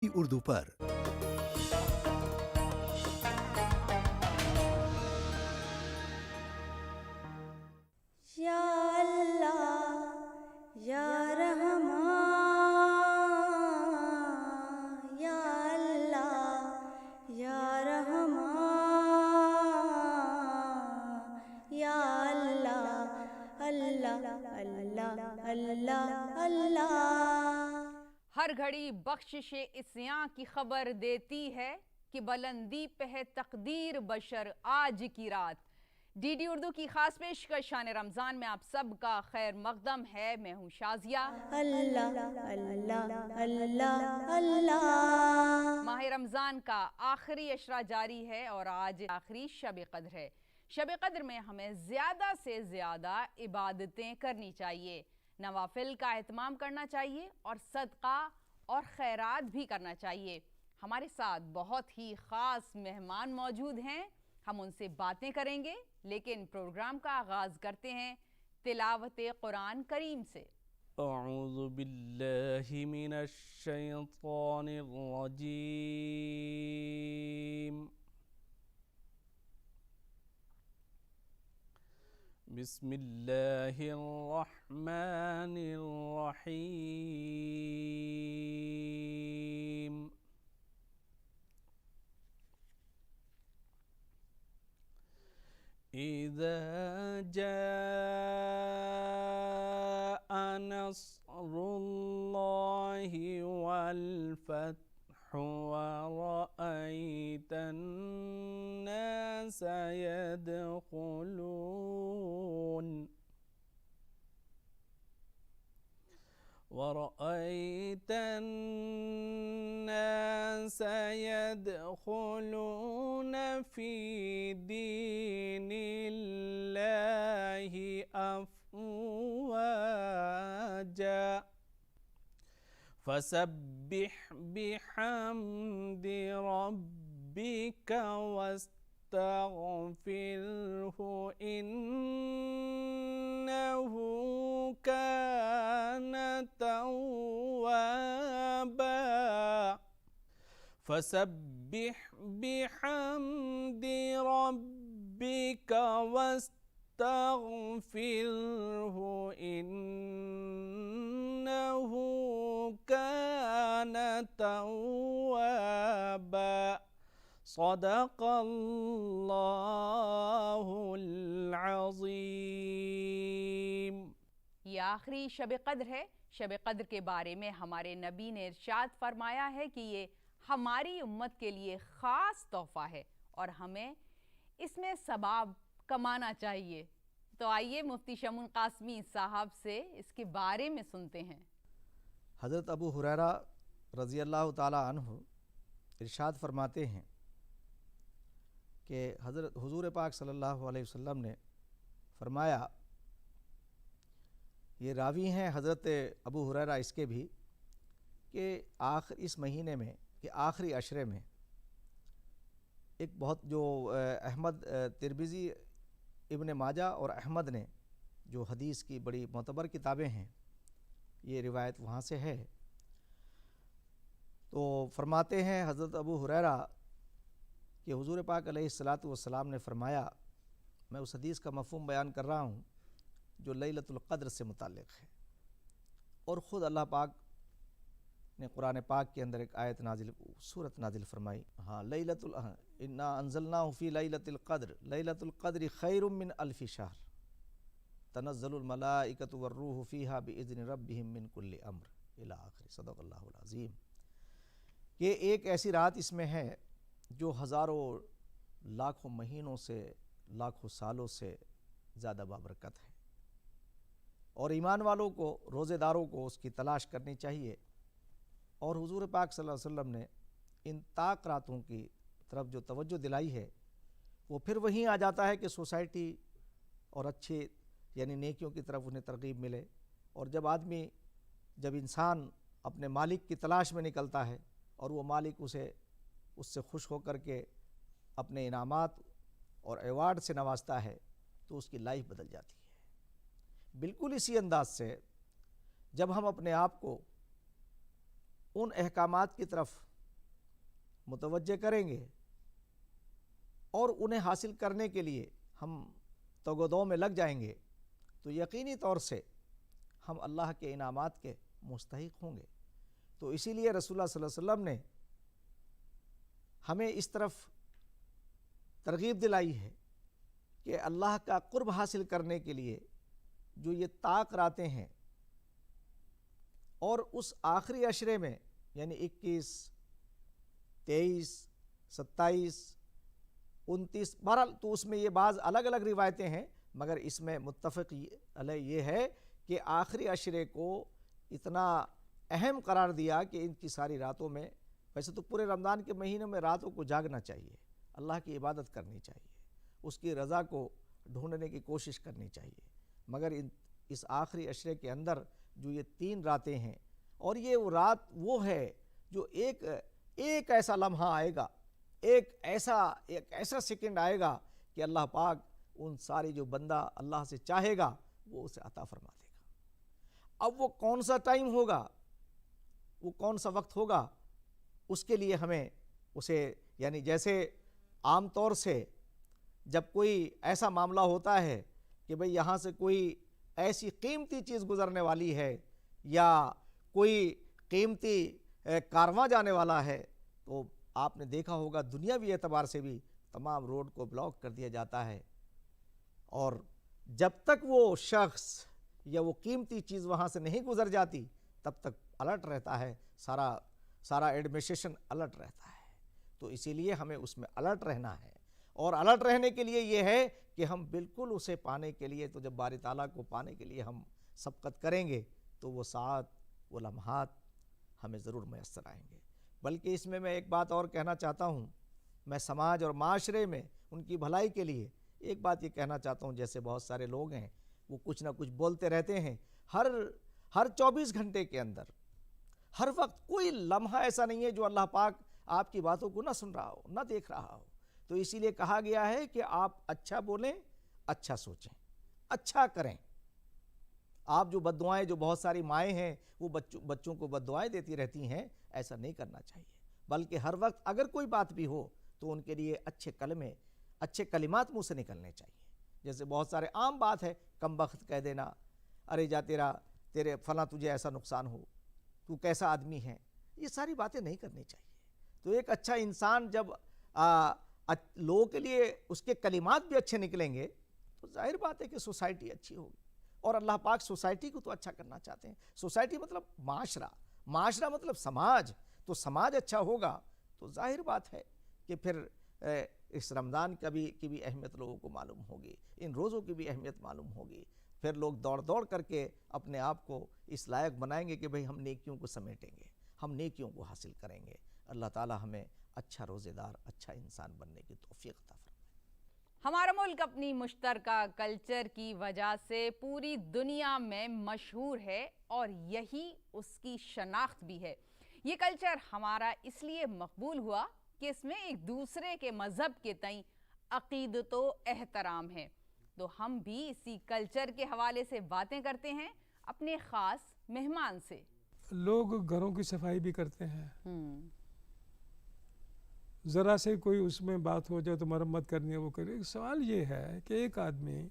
اردو پر یا اللہ یا رحمان، یا اللہ یا رحمان، یا اللہ اللہ اللہ اللہ اللہ۔ ہر گھڑی بخشش عصیاں کی خبر دیتی ہے کہ بلندی پہ ہے تقدیر بشر آج کی رات۔ ڈی ڈی اردو کی خاص پیشکش شان رمضان میں آپ سب کا خیر مقدم ہے۔ میں ہوں شازیہ۔ اللہ اللہ اللہ اللہ۔ ماہ رمضان کا آخری عشرہ جاری ہے اور آج آخری شب قدر ہے۔ شب قدر میں ہمیں زیادہ سے زیادہ عبادتیں کرنی چاہیے، نوافل کا اہتمام کرنا چاہیے اور صدقہ اور خیرات بھی کرنا چاہیے۔ ہمارے ساتھ بہت ہی خاص مہمان موجود ہیں، ہم ان سے باتیں کریں گے، لیکن پروگرام کا آغاز کرتے ہیں تلاوت قرآن کریم سے۔ اعوذ باللہ من الشیطان الرجیم، بسم اللہ الرحمن الرحیم۔ اذا جاء نصر اللہ والفتح ورأيت الناس يدخلون في دين الله أفواجا فسبح بحمد ربك واستغفره إنه كان توابا فسبح بحمد ربك واستغفره إنه كان توابا صدق اللہ العظیم۔ یہ آخری شب قدر ہے۔ شب قدر کے بارے میں ہمارے نبی نے ارشاد فرمایا ہے کہ یہ ہماری امت کے لیے خاص تحفہ ہے اور ہمیں اس میں ثواب کمانا چاہیے۔ تو آئیے مفتی شمون قاسمی صاحب سے اس کے بارے میں سنتے ہیں۔ حضرت ابو ہریرہ رضی اللہ تعالی عنہ ارشاد فرماتے ہیں کہ حضور پاک صلی اللہ علیہ وسلم نے فرمایا، یہ راوی ہیں حضرت ابو ہریرہ اس کے بھی، کہ اس مہینے میں کہ آخری عشرے میں ایک بہت جو احمد ترمذی ابن ماجہ اور احمد نے جو حدیث کی بڑی معتبر کتابیں ہیں، یہ روایت وہاں سے ہے، تو فرماتے ہیں حضرت ابو ہریرہ کہ حضور پاک علیہ الصلاۃ والسلام نے فرمایا، میں اس حدیث کا مفہوم بیان کر رہا ہوں جو لیلۃ القدر سے متعلق ہے، اور خود اللہ پاک نے قرآن پاک کے اندر ایک آیت نازل، سورت نازل فرمائی، انا انزلناہ فی لیلۃ القدر، لیلۃ القدر خیر من الف شہر تنزل الملائکۃ والروح فیہا باذن ربہم من کل امر الی آخر، صدق اللہ العظیم۔ یہ ایک ایسی رات اس میں ہے جو ہزاروں لاکھوں مہینوں سے، لاکھوں سالوں سے زیادہ بابرکت ہے، اور ایمان والوں کو، روزے داروں کو اس کی تلاش کرنی چاہیے۔ اور حضور پاک صلی اللہ علیہ وسلم نے ان طاق راتوں کی طرف جو توجہ دلائی ہے، وہ پھر وہیں آ جاتا ہے کہ سوسائٹی اور اچھے یعنی نیکیوں کی طرف انہیں ترغیب ملے، اور جب انسان اپنے مالک کی تلاش میں نکلتا ہے اور وہ مالک اس سے خوش ہو کر کے اپنے انعامات اور ایوارڈ سے نوازتا ہے، تو اس کی لائف بدل جاتی ہے۔ بالکل اسی انداز سے جب ہم اپنے آپ کو ان احکامات کی طرف متوجہ کریں گے اور انہیں حاصل کرنے کے لیے ہم تگ میں لگ جائیں گے تو یقینی طور سے ہم اللہ کے انعامات کے مستحق ہوں گے۔ تو اسی لیے رسول اللہ صلی اللہ علیہ وسلم نے ہمیں اس طرف ترغیب دلائی ہے کہ اللہ کا قرب حاصل کرنے کے لیے جو یہ طاق راتیں ہیں اور اس آخری عشرے میں یعنی 21، 23، 27، 29، بہرحال تو اس میں یہ بعض الگ الگ روایتیں ہیں، مگر اس میں متفق علیہ یہ ہے کہ آخری عشرے کو اتنا اہم قرار دیا کہ ان کی ساری راتوں میں، ویسے تو پورے رمضان کے مہینے میں راتوں کو جاگنا چاہیے، اللہ کی عبادت کرنی چاہیے، اس کی رضا کو ڈھونڈنے کی کوشش کرنی چاہیے، مگر اس آخری عشرے کے اندر جو یہ 3 راتیں ہیں اور یہ وہ رات وہ ہے جو ایک ایسا لمحہ آئے گا، ایک ایسا سیکنڈ آئے گا کہ اللہ پاک ان ساری جو بندہ اللہ سے چاہے گا وہ اسے عطا فرما دے گا۔ اب وہ کون سا ٹائم ہوگا، وہ کون سا وقت ہوگا، اس کے لیے ہمیں اسے یعنی جیسے عام طور سے جب کوئی ایسا معاملہ ہوتا ہے کہ بھئی یہاں سے کوئی ایسی قیمتی چیز گزرنے والی ہے یا کوئی قیمتی کارواں جانے والا ہے تو آپ نے دیکھا ہوگا دنیاوی اعتبار سے بھی تمام روڈ کو بلاک کر دیا جاتا ہے، اور جب تک وہ شخص یا وہ قیمتی چیز وہاں سے نہیں گزر جاتی تب تک الرٹ رہتا ہے، سارا ایڈمنسٹریشن الرٹ رہتا ہے۔ تو اسی لیے ہمیں اس میں الرٹ رہنا ہے، اور الرٹ رہنے کے لیے یہ ہے کہ ہم بالکل اسے پانے کے لیے، تو جب باری تعالیٰ کو پانے کے لیے ہم سبقت کریں گے تو وہ ساعت، وہ لمحات ہمیں ضرور میسر آئیں گے۔ بلکہ اس میں ایک بات اور کہنا چاہتا ہوں، میں سماج اور معاشرے میں ان کی بھلائی کے لیے ایک بات یہ کہنا چاہتا ہوں، جیسے بہت سارے لوگ ہیں وہ کچھ نہ کچھ بولتے رہتے ہیں، ہر 24 گھنٹے کے اندر ہر وقت کوئی لمحہ ایسا نہیں ہے جو اللہ پاک آپ کی باتوں کو نہ سن رہا ہو، نہ دیکھ رہا ہو۔ تو اسی لیے کہا گیا ہے کہ آپ اچھا بولیں، اچھا سوچیں، اچھا کریں۔ آپ جو بددعائیں، جو بہت ساری مائیں ہیں وہ بچوں کو بددعائیں دیتی رہتی ہیں، ایسا نہیں کرنا چاہیے، بلکہ ہر وقت اگر کوئی بات بھی ہو تو ان کے لیے اچھے کلمے، اچھے کلمات منہ سے نکلنے چاہیے۔ جیسے بہت سارے عام بات ہے، کم بخت کہہ دینا، ارے جا تیرے فلاں تجھے ایسا نقصان ہو، تو کیسا آدمی ہے، یہ ساری باتیں نہیں کرنی چاہیے۔ تو ایک اچھا انسان جب لوگوں کے لیے اس کے کلمات بھی اچھے نکلیں گے تو ظاہر بات ہے کہ سوسائٹی اچھی ہوگی، اور اللہ پاک سوسائٹی کو تو اچھا کرنا چاہتے ہیں۔ سوسائٹی مطلب معاشرہ مطلب سماج، تو سماج اچھا ہوگا تو ظاہر بات ہے کہ پھر اس رمضان کی بھی اہمیت لوگوں کو معلوم ہوگی، ان روزوں کی بھی اہمیت معلوم ہوگی، پھر لوگ دوڑ کر کے اپنے آپ کو اس لائق بنائیں گے کہ بھئی ہم نیکیوں کو سمیٹیں گے، ہم نیکیوں کو حاصل کریں گے۔ اللہ تعالی ہمیں اچھا روزے دار، اچھا انسان بننے کی توفیق عطا فرمائے۔ ہمارا ملک اپنی مشترکہ کلچر کی وجہ سے پوری دنیا میں مشہور ہے، اور یہی اس کی شناخت بھی ہے۔ یہ کلچر ہمارا اس لیے مقبول ہوا کہ اس میں ایک دوسرے کے مذہب کے تئیں عقیدت و احترام ہے۔ تو ہم بھی اسی کلچر کے حوالے سے باتیں کرتے ہیں اپنے خاص مہمان سے۔ لوگ گھروں کی صفائی بھی کرتے ہیں، ذرا سے کوئی اس میں بات ہو جائے تو مرمت کرنی ہے، وہ کرے۔ سوال یہ ہے کہ ایک آدمی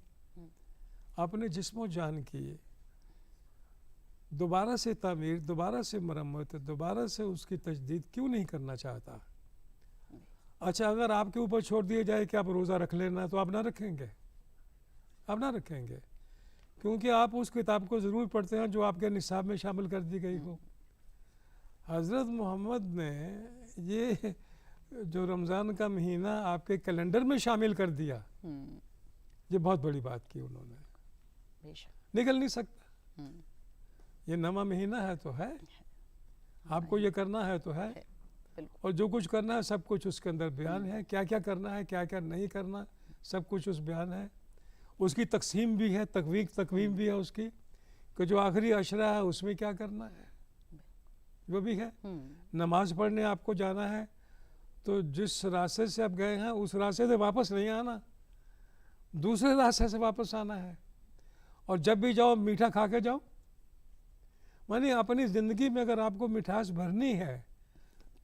اپنے جسم و جان کی دوبارہ سے تعمیر، دوبارہ سے مرمت، دوبارہ سے اس کی تجدید کیوں نہیں کرنا چاہتا؟ اچھا، اگر آپ کے اوپر چھوڑ دیا جائے کہ آپ روزہ رکھ لینا تو آپ نہ رکھیں گے؟ آپ نہ رکھیں گے، کیونکہ آپ اس کتاب کو ضرور پڑھتے ہیں جو آپ کے نصاب میں شامل کر دی گئی ہو۔ حضرت محمد نے یہ جو رمضان کا مہینہ آپ کے کیلنڈر میں شامل کر دیا، یہ بہت بڑی بات کی انہوں نے۔ نکل نہیں سکتا، یہ نواں مہینہ ہے تو ہے، آپ کو یہ کرنا ہے تو ہے، اور جو کچھ کرنا ہے سب کچھ اس کے اندر بیان ہے، کیا کیا کرنا ہے، کیا کیا نہیں کرنا، سب کچھ اس بیان ہے۔ اس کی تقسیم بھی ہے، تقویم بھی ہے اس کی، کہ جو آخری عشرہ ہے اس میں کیا کرنا ہے وہ بھی ہے۔ نماز پڑھنے آپ کو جانا ہے تو جس راستے سے آپ گئے ہیں اس راستے سے واپس نہیں آنا، دوسرے راستے سے واپس آنا ہے، اور جب بھی جاؤ میٹھا کھا کے جاؤ۔ یعنی اپنی زندگی میں اگر آپ کو مٹھاس بھرنی ہے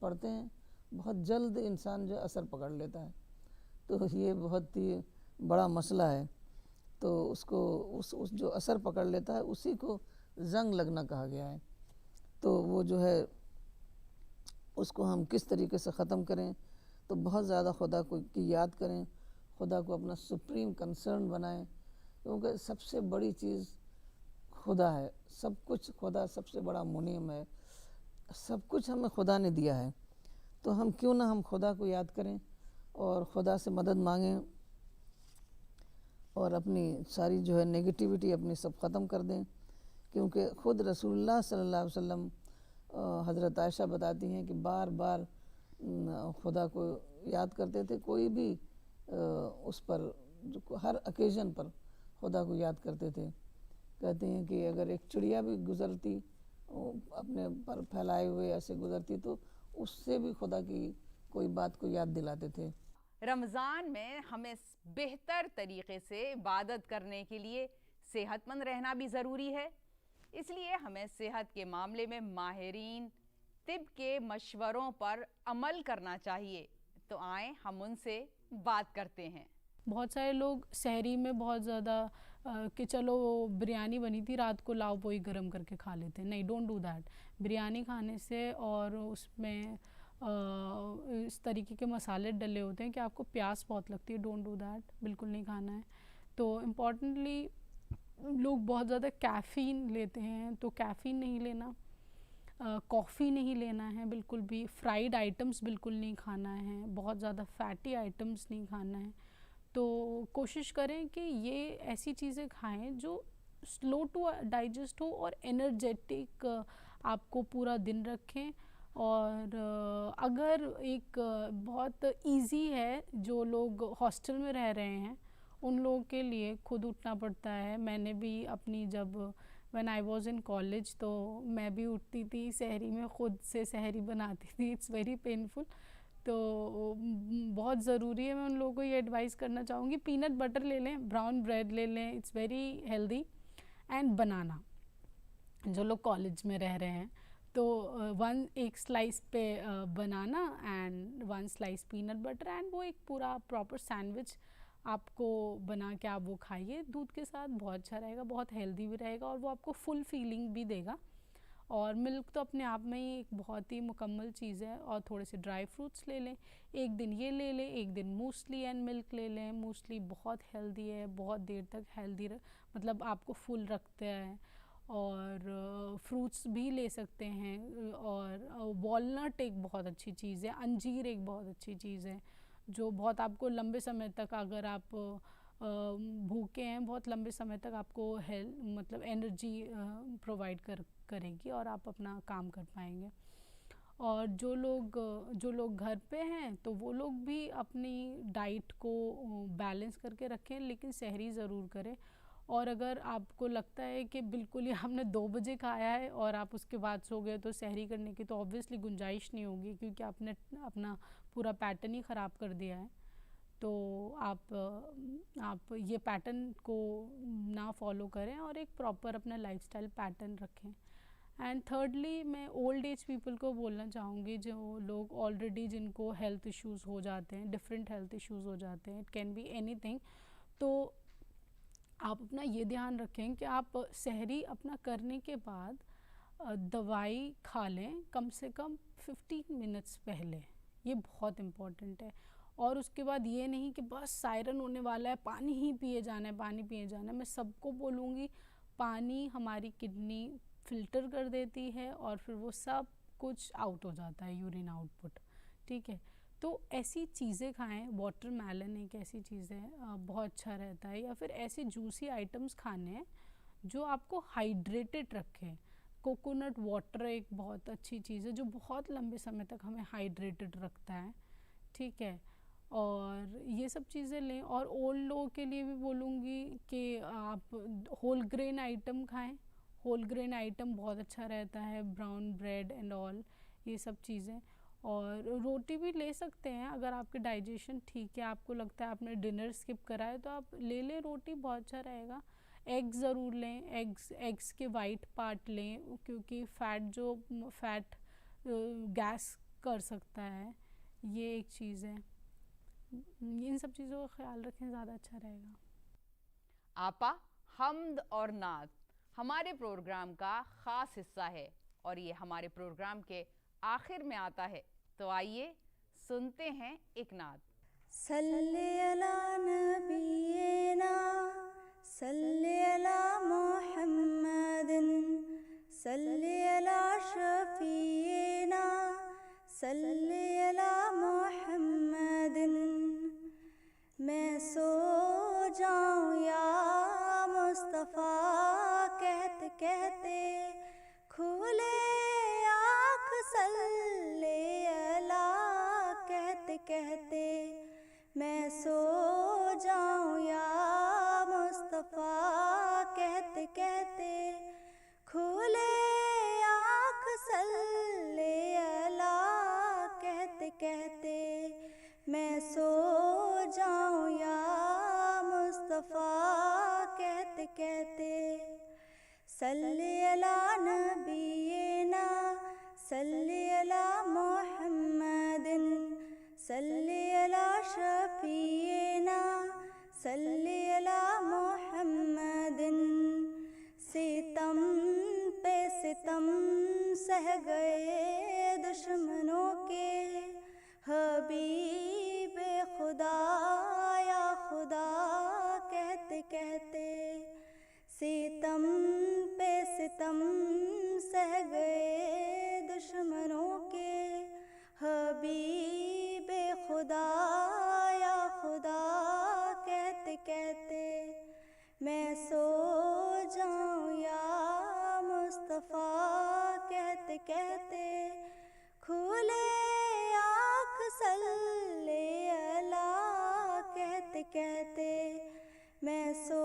پڑتے ہیں، بہت جلد انسان جو اثر پکڑ لیتا ہے، تو یہ بہت ہی بڑا مسئلہ ہے۔ تو اس کو اس جو اثر پکڑ لیتا ہے اسی کو زنگ لگنا کہا گیا ہے۔ تو وہ جو ہے اس کو ہم کس طریقے سے ختم کریں، تو بہت زیادہ خدا کی یاد کریں، خدا کو اپنا سپریم کنسرن بنائیں، کیونکہ سب سے بڑی چیز خدا ہے، سب کچھ خدا سب سے بڑا منعم ہے، سب کچھ ہمیں خدا نے دیا ہے، تو ہم کیوں نہ ہم خدا کو یاد کریں اور خدا سے مدد مانگیں اور اپنی ساری جو ہے نگیٹیوٹی اپنی سب ختم کر دیں، کیونکہ خود رسول اللہ صلی اللہ علیہ وسلم حضرت عائشہ بتاتی ہیں کہ بار بار خدا کو یاد کرتے تھے، کوئی بھی اس پر ہر اوکیزن پر خدا کو یاد کرتے تھے۔ کہتے ہیں کہ اگر ایک چڑیا بھی گزرتی اپنے پر پھیلائے ہوئے ایسے گزرتی تو اس سے بھی خدا کی کوئی بات کو یاد دلاتے تھے۔ رمضان میں ہمیں بہتر طریقے سے عبادت کرنے کے لیے صحت مند رہنا بھی ضروری ہے، اس لیے ہمیں صحت کے معاملے میں ماہرین طب کے مشوروں پر عمل کرنا چاہیے۔ تو آئیں ہم ان سے بات کرتے ہیں۔ بہت سارے لوگ سحری میں بہت زیادہ کہ چلو بریانی بنی تھی رات کو لاؤ پوئی گرم کر کے کھا لیتے ہیں، نہیں، ڈونٹ ڈو دیٹ۔ بریانی کھانے سے اور اس میں اس طریقے کے مسالے ڈلے ہوتے ہیں کہ آپ کو پیاس بہت لگتی ہے، ڈونٹ ڈو دیٹ، بالکل نہیں کھانا ہے۔ تو امپورٹنٹلی لوگ بہت زیادہ کیفین لیتے ہیں، تو کیفین نہیں لینا، کافی نہیں لینا ہے بالکل بھی، فرائیڈ آئٹمس بالکل نہیں کھانا ہے، بہت زیادہ فیٹی آئٹمس نہیں کھانا ہے۔ تو کوشش کریں کہ یہ ایسی چیزیں کھائیں جو سلو ٹو ڈائجسٹ ہو اور انرجیٹک آپ کو پورا دن رکھیں۔ اور اگر ایک بہت ایزی ہے، جو لوگ ہاسٹل میں رہ رہے ہیں ان لوگوں کے لیے خود اٹھنا پڑتا ہے۔ میں نے بھی اپنی جب when I was in college تو میں بھی اٹھتی تھی سحری میں، خود سے سحری بناتی تھی، اٹس ویری پینفل۔ تو بہت ضروری ہے، میں ان لوگوں کو یہ ایڈوائز کرنا چاہوں گی، پینٹ بٹر لے لیں، براؤن بریڈ لے لیں، اٹس ویری ہیلدی، اینڈ بنانا۔ جو لوگ کالج میں رہ رہے ہیں تو ایک سلائس پہ بنانا and 1 slice peanut butter, and وہ ایک پورا پراپر سینڈوچ آپ کو بنا کے آپ وہ کھائیے دودھ کے ساتھ، بہت اچھا رہے گا، بہت ہیلدی بھی رہے گا، اور وہ آپ کو فل فیلنگ بھی دے گا۔ اور ملک تو اپنے آپ میں ہی ایک بہت ہی مکمل چیز ہے، اور تھوڑے سے ڈرائی فروٹس لے لیں، ایک دن یہ لے لیں، ایک دن موسلی اینڈ ملک لے لیں۔ موسلی بہت ہیلدی ہے، بہت دیر تک ہیلدی مطلب آپ کو فل رکھتا ہے۔ اور فروٹس بھی لے سکتے ہیں، اور والنٹ ایک بہت اچھی چیز ہے، انجیر ایک بہت اچھی چیز ہے جو بہت آپ کو لمبے سمے تک، اگر آپ بھوکے ہیں بہت لمبے سمے تک، آپ کو مطلب انرجی پرووائڈ کرے گی اور آپ اپنا کام کر پائیں گے۔ اور جو لوگ گھر پہ ہیں تو وہ لوگ بھی اپنی ڈائٹ کو بیلنس کر کے رکھیں، لیکن سحری ضرور کریں۔ اور اگر آپ کو لگتا ہے کہ بالکل ہی ہم نے 2 بجے کھایا ہے اور آپ اس کے بعد سو گئے تو سحری کرنے کی تو آبویسلی گنجائش نہیں ہوگی، کیونکہ آپ نے اپنا پورا پیٹرن ہی خراب کر دیا ہے۔ تو آپ یہ پیٹرن کو نہ فالو کریں اور ایک پراپر اپنا لائف سٹائل پیٹرن رکھیں۔ اینڈ تھرڈلی میں اولڈ ایج پیپل کو بولنا چاہوں گی، جو لوگ آلریڈی جن کو ہیلتھ ایشوز ہو جاتے ہیں، ڈفرینٹ ہیلتھ ایشوز ہو جاتے ہیں، it can be anything, تو آپ اپنا یہ دھیان رکھیں کہ آپ سحری اپنا کرنے کے بعد دوائی کھا لیں کم سے کم 15 منٹس پہلے، یہ بہت امپورٹنٹ ہے۔ اور اس کے بعد یہ نہیں کہ بس سائرن ہونے والا ہے، پانی ہی پیے جانا ہے، پانی پیے جانا ہے۔ میں سب کو بولوں گی پانی ہماری کڈنی فلٹر کر دیتی ہے اور پھر وہ سب کچھ آؤٹ ہو جاتا ہے، یورین آؤٹ پٹ، ٹھیک ہے۔ تو ایسی چیزیں کھائیں، واٹر میلن ایک ایسی چیز ہے بہت اچھا رہتا ہے، یا پھر ایسے جوسی آئٹمس کھانے ہیں جو آپ کو ہائیڈریٹڈ رکھیں۔ کوکونٹ واٹر ایک بہت اچھی چیز ہے جو بہت لمبے سمے تک ہمیں ہائیڈریٹڈ رکھتا ہے، ٹھیک ہے۔ اور یہ سب چیزیں لیں۔ اور اولڈ لوگوں کے لیے بھی بولوں گی کہ آپ ہول گرین آئٹم کھائیں، ہول گرین آئٹم بہت اچھا رہتا ہے، براؤن بریڈ اینڈ آل، یہ سب چیزیں۔ اور روٹی بھی لے سکتے ہیں اگر آپ کے ڈائجیشن ٹھیک ہے، آپ کو لگتا ہے آپ نے ڈنر اسکپ کرا ہے تو آپ لے لیں روٹی، بہت اچھا رہے گا۔ ایگز ضرور لیں، ایگز کے وائٹ پارٹ لیں، کیونکہ فیٹ گیس کر سکتا ہے. یہ ایک چیز ہے. ان سب چیزوں کا خیال رکھیں, زیادہ اچھا رہے گا. آپا, حمد اور نعت ہمارے پروگرام کا خاص حصہ ہے اور یہ ہمارے پروگرام کے آخر میں آتا ہے, تو آئیے سنتے ہیں ایک نعت. صلی علی نبینا صلی علی محمد صلی علی شفیعنا صلی علی محمد. میں سو جاؤں یا مصطفیٰ کہتے کہتے, کھولے آنکھ صلی علی کہتے کہتے. میں سو جاؤں یا مصطفیٰ کہتے کہتے, کھولے آنکھ صلی علی کہتے کہتے. میں سو جاؤں یا مصطفیٰ کہتے کہتے. صلی علی نبینا صلی علی محمد صلی علی شفیعنا صلی علی محمد. ستم پہ ستم سہ گئے دشمنوں کے, حبیب خدا یا خدا کہتے کہتے. ستم پہ ستم سہ گئے دشمنوں کے, حبیب خدا یا خدا کہتے کہتے. میں سو جاؤں یا مصطفیٰ کہتے کہتے, کھولے آنکھ صلی علی کہتے کہتے. میں سو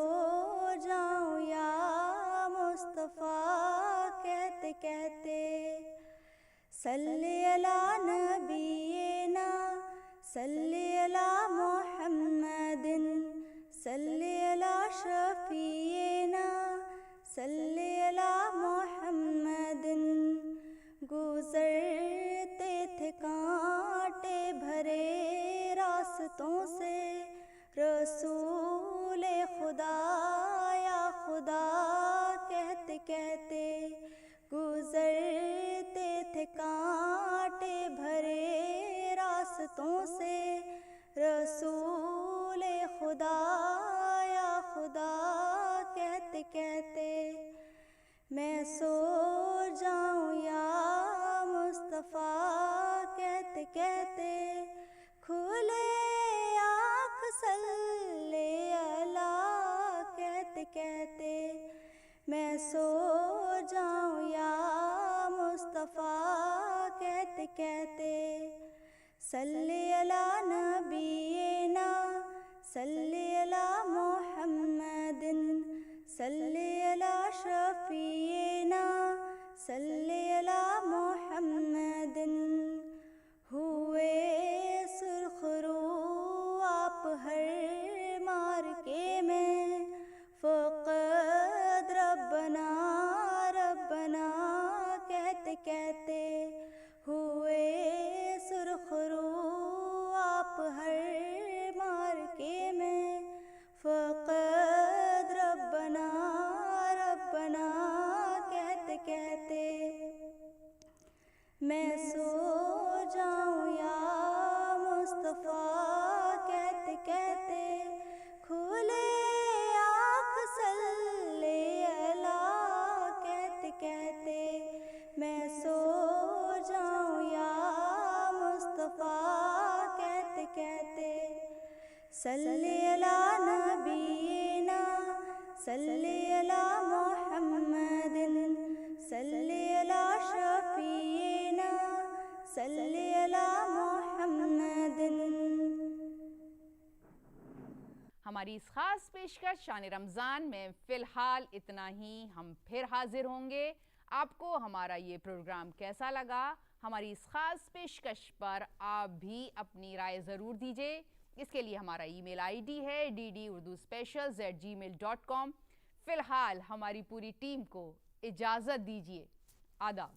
جاؤں یا مصطفیٰ کہتے کہتے. صلی علی نبینا صلی علی محمد صلی علی شفیعنا صلی علی محمد. گزرتے تھے کانٹے بھرے راستوں سے, رسول خدا یا خدا کہتے کہتے. گزرتے تھے کانٹے بھرے راستوں سے, رسول خدا یا خدا کہتے کہتے. میں سو جاؤں یا مصطفیٰ کہتے کہتے, کھولے آنکھ صلی علی کہتے کہتے. میں سو جاؤں یا مصطفیٰ کہتے کہتے. صلی علی نبینا صلی علی محمد صلی علی شفیعنا صلی علی محمد. ہوئے سرخ رو آپ ہر مارکے میں, فقد ربنا ربنا کہتے کہتے. ہوئے سرخ رو آپ ہر مارکے میں, فقد ربنا ربنا کہتے کہتے. میں سو جاؤں یا مصطفیٰ کہتے کہتے, کھولے آنکھ صلی علی کہتے کہتے. میں سو جاؤں یا مصطفیٰ کہتے کہتے. صلی علی نبینا صلی علی محمد صلی علی شفیعنا صلی علی محمد. ہماری اس خاص پیشکش شان رمضان میں فی الحال اتنا ہی. ہم پھر حاضر ہوں گے. آپ کو ہمارا یہ پروگرام کیسا لگا؟ ہماری اس خاص پیشکش پر آپ بھی اپنی رائے ضرور دیجیے. اس کے لیے ہمارا ای میل آئی ڈی ہے ddurduspecials@gmail.com. فی الحال ہماری پوری ٹیم کو اجازت دیجیے. آداب.